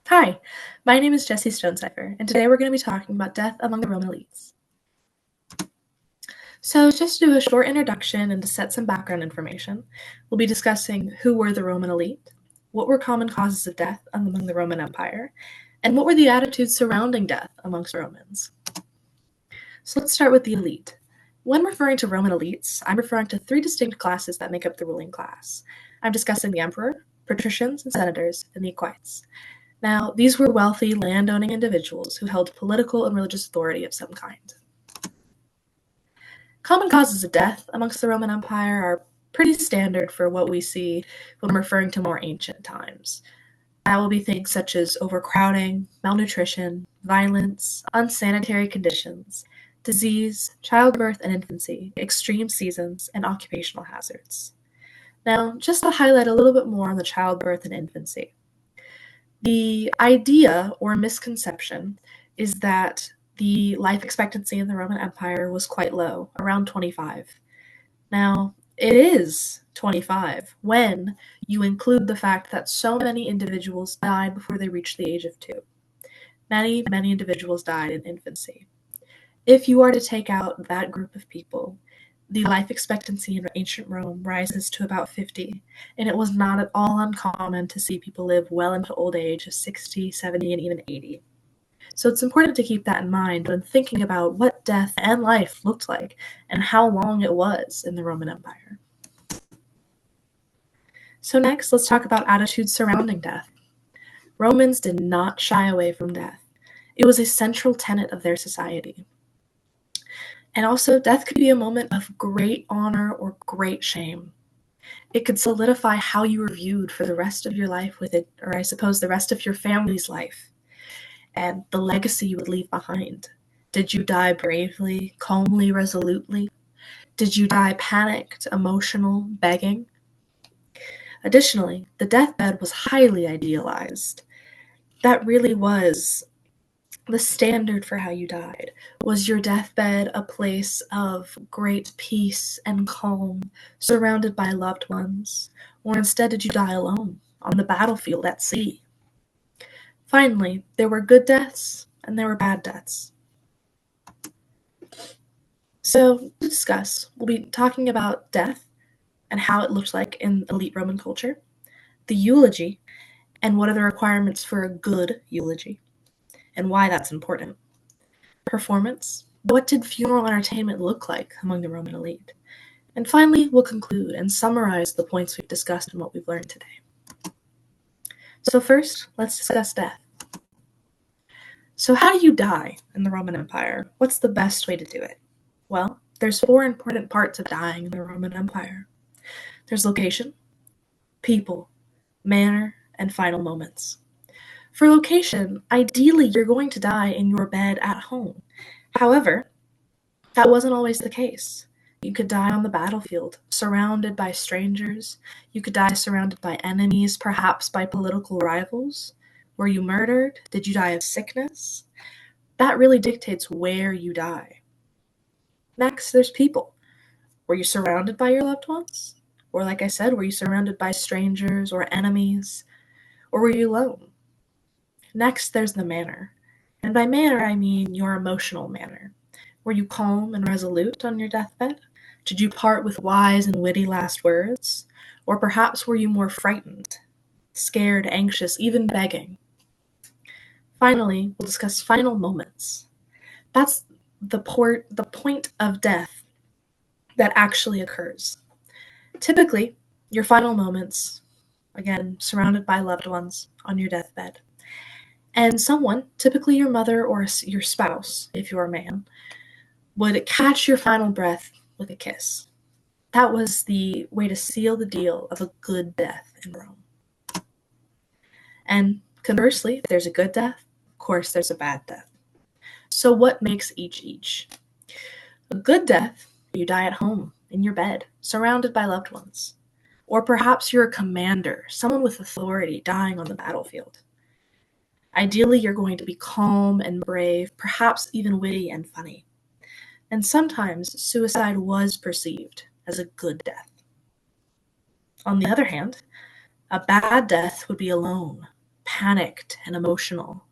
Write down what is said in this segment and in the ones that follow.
Hi, my name is Jessie Stonecipher, and today we're going to be talking about death among the Roman elites. So, just to do a short introduction and to set some background information, we'll be discussing who were the Roman elite, what were common causes of death among the Roman Empire, and what were the attitudes surrounding death amongst Romans. So, let's start with the elite. When referring to Roman elites, I'm referring to three distinct classes that make up the ruling class. I'm discussing the emperor, patricians and senators, and the equites. Now, these were wealthy, land-owning individuals who held political and religious authority of some kind. Common causes of death amongst the Roman Empire are pretty standard for what we see when referring to more ancient times. That will be things such as overcrowding, malnutrition, violence, unsanitary conditions, disease, childbirth and infancy, extreme seasons, and occupational hazards. Now, just to highlight a little bit more on the childbirth and infancy. The idea or misconception is that the life expectancy in the Roman Empire was quite low, around 25. Now, it is 25 when you include the fact that so many individuals died before they reached the age of 2. Many, many individuals died in infancy. If you are to take out that group of people, the life expectancy in ancient Rome rises to about 50, and it was not at all uncommon to see people live well into old age of 60, 70, and even 80. So it's important to keep that in mind when thinking about what death and life looked like and how long it was in the Roman Empire. So next, let's talk about attitudes surrounding death. Romans did not shy away from death. It was a central tenet of their society. And also, death could be a moment of great honor or great shame. It could solidify how you were viewed for the rest of your life with it, or I suppose the rest of your family's life, and the legacy you would leave behind. Did you die bravely, calmly, resolutely? Did you die panicked, emotional, begging? Additionally, the deathbed was highly idealized. That really was the standard for how you died. Was your deathbed a place of great peace and calm, surrounded by loved ones? Or instead did you die alone, on the battlefield at sea? Finally, there were good deaths and there were bad deaths. So, to discuss, we'll be talking about death and how it looked like in elite Roman culture, the eulogy, and what are the requirements for a good eulogy, and why that's important. Performance. What did funeral entertainment look like among the Roman elite? And finally, we'll conclude and summarize the points we've discussed and what we've learned today. So first, let's discuss death. So how do you die in the Roman Empire? What's the best way to do it? Well, there's 4 important parts of dying in the Roman Empire. There's location, people, manner, and final moments. For location, ideally you're going to die in your bed at home. However, that wasn't always the case. You could die on the battlefield, surrounded by strangers. You could die surrounded by enemies, perhaps by political rivals. Were you murdered? Did you die of sickness? That really dictates where you die. Next, there's people. Were you surrounded by your loved ones? Or like I said, were you surrounded by strangers or enemies? Or were you alone? Next, there's the manner. And by manner, I mean your emotional manner. Were you calm and resolute on your deathbed? Did you part with wise and witty last words? Or perhaps were you more frightened, scared, anxious, even begging? Finally, we'll discuss final moments. That's the point of death that actually occurs. Typically, your final moments, again, surrounded by loved ones on your deathbed. And someone, typically your mother or your spouse, if you're a man, would catch your final breath with a kiss. That was the way to seal the deal of a good death in Rome. And conversely, if there's a good death, of course there's a bad death. So what makes each? A good death, you die at home, in your bed, surrounded by loved ones. Or perhaps you're a commander, someone with authority dying on the battlefield. Ideally, you're going to be calm and brave, perhaps even witty and funny. And sometimes suicide was perceived as a good death. On the other hand, a bad death would be alone, panicked and emotional.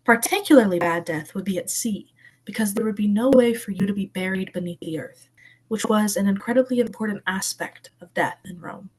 Particularly bad death would be at sea, because there would be no way for you to be buried beneath the earth, which was an incredibly important aspect of death in Rome.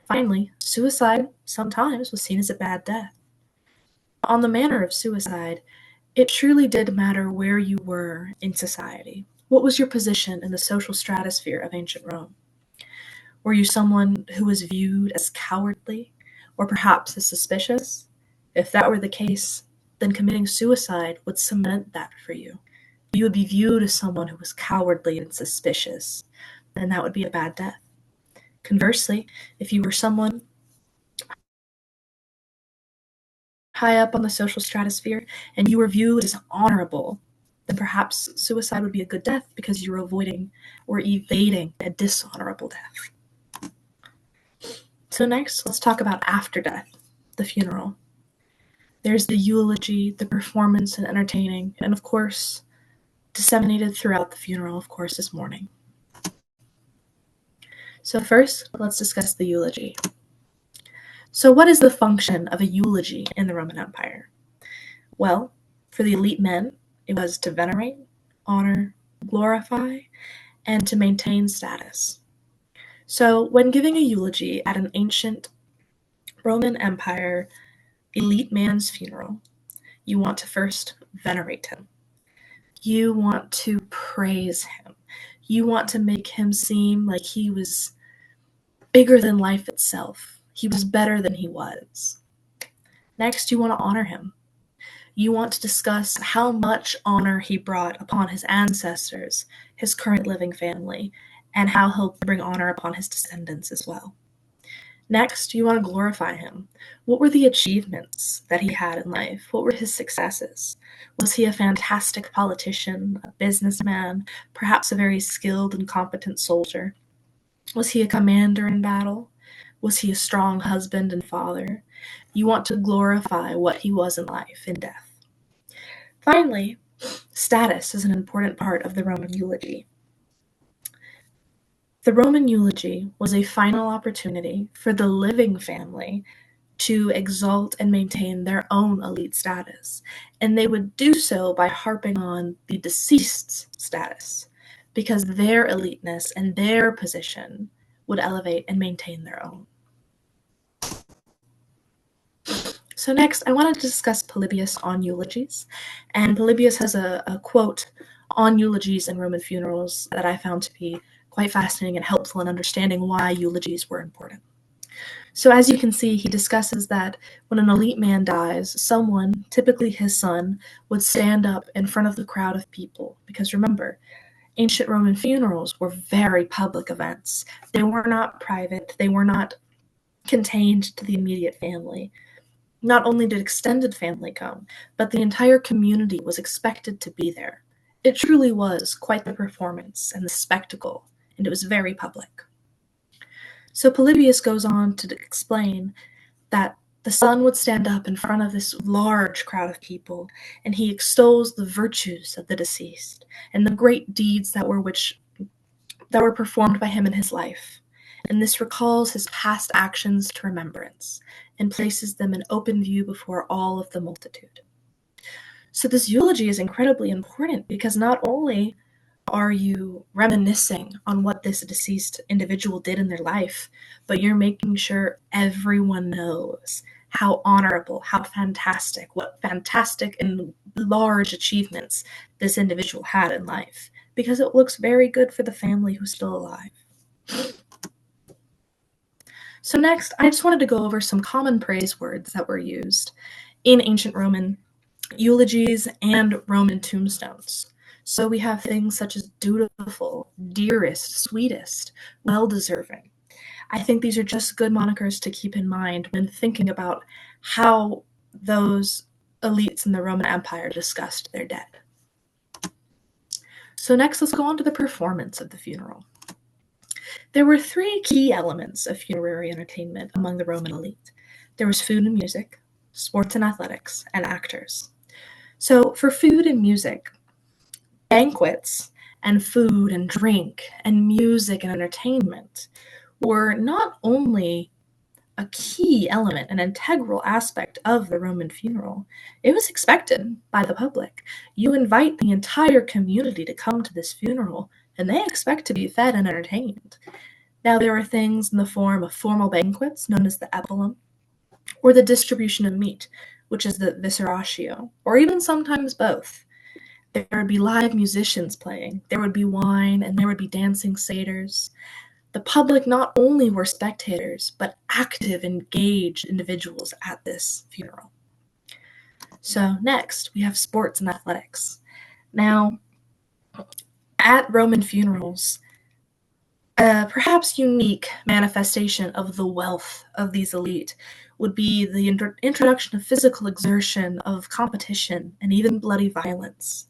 Finally, suicide sometimes was seen as a bad death. On the manner of suicide, it truly did matter where you were in society. What was your position in the social stratosphere of ancient Rome? Were you someone who was viewed as cowardly, or perhaps as suspicious? If that were the case, then committing suicide would cement that for you. You would be viewed as someone who was cowardly and suspicious, and that would be a bad death. Conversely, if you were someone high up on the social stratosphere and you were viewed as honorable, then perhaps suicide would be a good death because you were avoiding or evading a dishonorable death. So next, let's talk about after death, the funeral. There's the eulogy, the performance and entertaining, and of course, disseminated throughout the funeral, of course, is mourning. So first, let's discuss the eulogy. So what is the function of a eulogy in the Roman Empire? Well, for the elite men, it was to venerate, honor, glorify, and to maintain status. So when giving a eulogy at an ancient Roman Empire elite man's funeral, you want to first venerate him. You want to praise him. You want to make him seem like he was bigger than life itself. He was better than he was. Next, you want to honor him. You want to discuss how much honor he brought upon his ancestors, his current living family, and how he'll bring honor upon his descendants as well. Next, you want to glorify him. What were the achievements that he had in life? What were his successes? Was he a fantastic politician, a businessman, perhaps a very skilled and competent soldier? Was he a commander in battle? Was he a strong husband and father? You want to glorify what he was in life, in death. Finally, status is an important part of the Roman eulogy. The Roman eulogy was a final opportunity for the living family to exalt and maintain their own elite status, and they would do so by harping on the deceased's status, because their eliteness and their position would elevate and maintain their own. So next, I wanted to discuss Polybius on eulogies, and Polybius has a quote on eulogies and Roman funerals that I found to be quite fascinating and helpful in understanding why eulogies were important. So as you can see, he discusses that when an elite man dies, someone, typically his son, would stand up in front of the crowd of people. Because remember, ancient Roman funerals were very public events. They were not private. They were not contained to the immediate family. Not only did extended family come, but the entire community was expected to be there. It truly was quite the performance and the spectacle, and it was very public. So Polybius goes on to explain that the son would stand up in front of this large crowd of people, and he extols the virtues of the deceased and the great deeds that were performed by him in his life. And this recalls his past actions to remembrance and places them in open view before all of the multitude. So this eulogy is incredibly important because not only are you reminiscing on what this deceased individual did in their life, but you're making sure everyone knows how honorable, how fantastic, what fantastic and large achievements this individual had in life, because it looks very good for the family who's still alive. So next, I just wanted to go over some common praise words that were used in ancient Roman eulogies and Roman tombstones. So we have things such as dutiful, dearest, sweetest, well-deserving. I think these are just good monikers to keep in mind when thinking about how those elites in the Roman Empire discussed their dead. So next, let's go on to the performance of the funeral. There were three key elements of funerary entertainment among the Roman elite. There was food and music, sports and athletics, and actors. So for food and music, banquets and food and drink and music and entertainment were not only a key element, an integral aspect of the Roman funeral. It was expected by the public. You invite the entire community to come to this funeral, and they expect to be fed and entertained. Now, there were things in the form of formal banquets, known as the epilum, or the distribution of meat, which is the visceratio, or even sometimes both. There would be live musicians playing, there would be wine, and there would be dancing satyrs. The public not only were spectators, but active, engaged individuals at this funeral. So next, we have sports and athletics. Now, at Roman funerals, a perhaps unique manifestation of the wealth of these elite would be the introduction of physical exertion, of competition, and even bloody violence.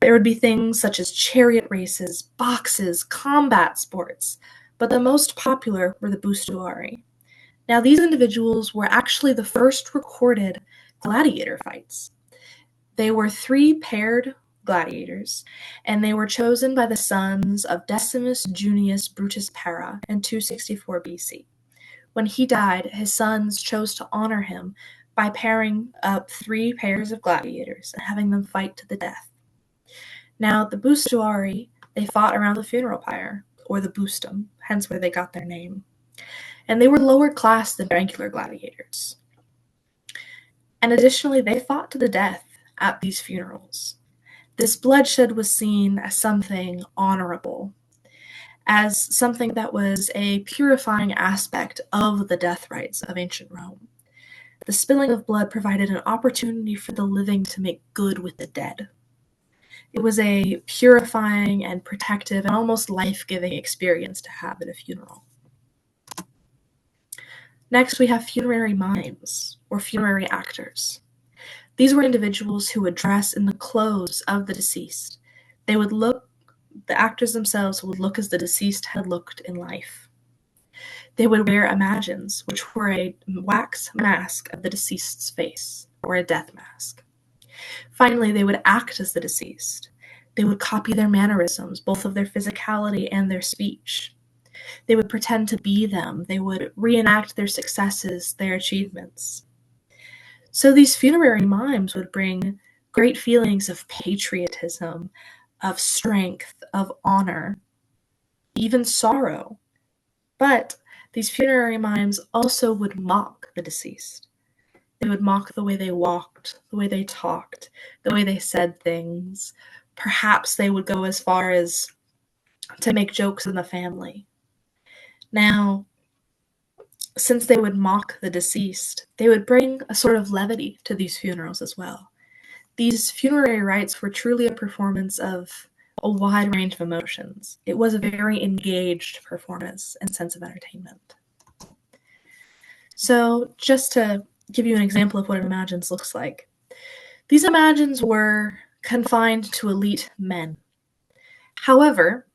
There would be things such as chariot races, boxes, combat sports, but the most popular were the bustuari. Now, these individuals were actually the first recorded gladiator fights. They were 3 paired gladiators, and they were chosen by the sons of Decimus Junius Brutus Para in 264 BC. When he died, his sons chose to honor him by pairing up 3 pairs of gladiators and having them fight to the death. Now, the bustuari, they fought around the funeral pyre, or the bustum, hence where they got their name. And they were lower class than regular gladiators. And additionally, they fought to the death at these funerals. This bloodshed was seen as something honorable, as something that was a purifying aspect of the death rites of ancient Rome. The spilling of blood provided an opportunity for the living to make good with the dead. It was a purifying and protective and almost life-giving experience to have at a funeral. Next, we have funerary mimes, or funerary actors. These were individuals who would dress in the clothes of the deceased. The actors themselves would look as the deceased had looked in life. They would wear imagines, which were a wax mask of the deceased's face, or a death mask. Finally, they would act as the deceased. They would copy their mannerisms, both of their physicality and their speech. They would pretend to be them. They would reenact their successes, their achievements. So these funerary mimes would bring great feelings of patriotism, of strength, of honor, even sorrow. But these funerary mimes also would mock the deceased. They would mock the way they walked, the way they talked, the way they said things. Perhaps they would go as far as to make jokes in the family. Now, since they would mock the deceased, they would bring a sort of levity to these funerals as well. These funerary rites were truly a performance of a wide range of emotions. It was a very engaged performance and sense of entertainment. So, just to give you an example of what an imagines looks like, these imagines were confined to elite men. However,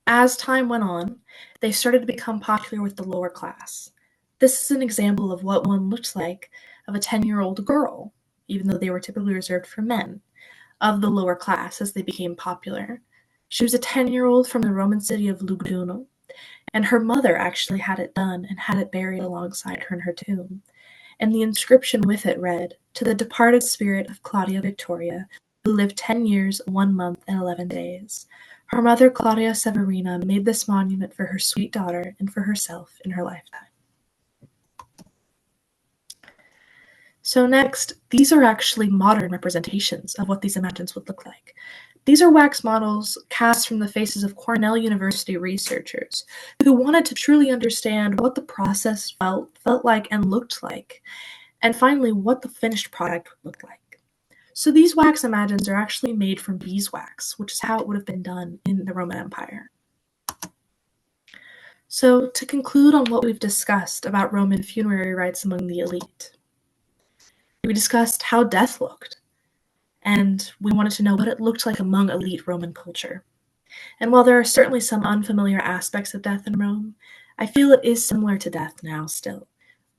as time went on, they started to become popular with the lower class. This is an example of what one looks like of a 10-year-old girl, even though they were typically reserved for men, of the lower class as they became popular. She was a 10-year-old from the Roman city of Lugdunum, and her mother actually had it done and had it buried alongside her in her tomb. And the inscription with it read, "To the departed spirit of Claudia Victoria, who lived 10 years, 1 month, and 11 days. Her mother, Claudia Severina, made this monument for her sweet daughter and for herself in her lifetime." So next, these are actually modern representations of what these imagines would look like. These are wax models cast from the faces of Cornell University researchers who wanted to truly understand what the process felt like and looked like, and finally, what the finished product would look like. So these wax imagines are actually made from beeswax, which is how it would have been done in the Roman Empire. So to conclude on what we've discussed about Roman funerary rites among the elite, we discussed how death looked, and we wanted to know what it looked like among elite Roman culture. And while there are certainly some unfamiliar aspects of death in Rome, I feel it is similar to death now still.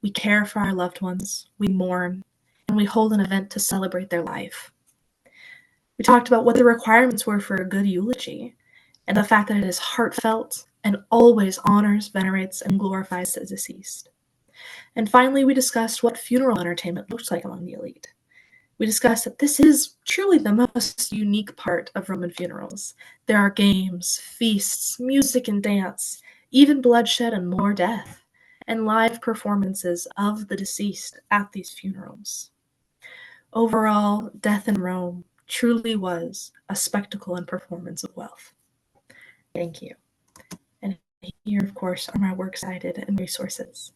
We care for our loved ones, we mourn, and we hold an event to celebrate their life. We talked about what the requirements were for a good eulogy, and the fact that it is heartfelt and always honors, venerates, and glorifies the deceased. And finally, we discussed what funeral entertainment looks like among the elite. We discussed that this is truly the most unique part of Roman funerals. There are games, feasts, music and dance, even bloodshed and more death, and live performances of the deceased at these funerals. Overall, death in Rome truly was a spectacle and performance of wealth. Thank you. And here, of course, are my works cited and resources.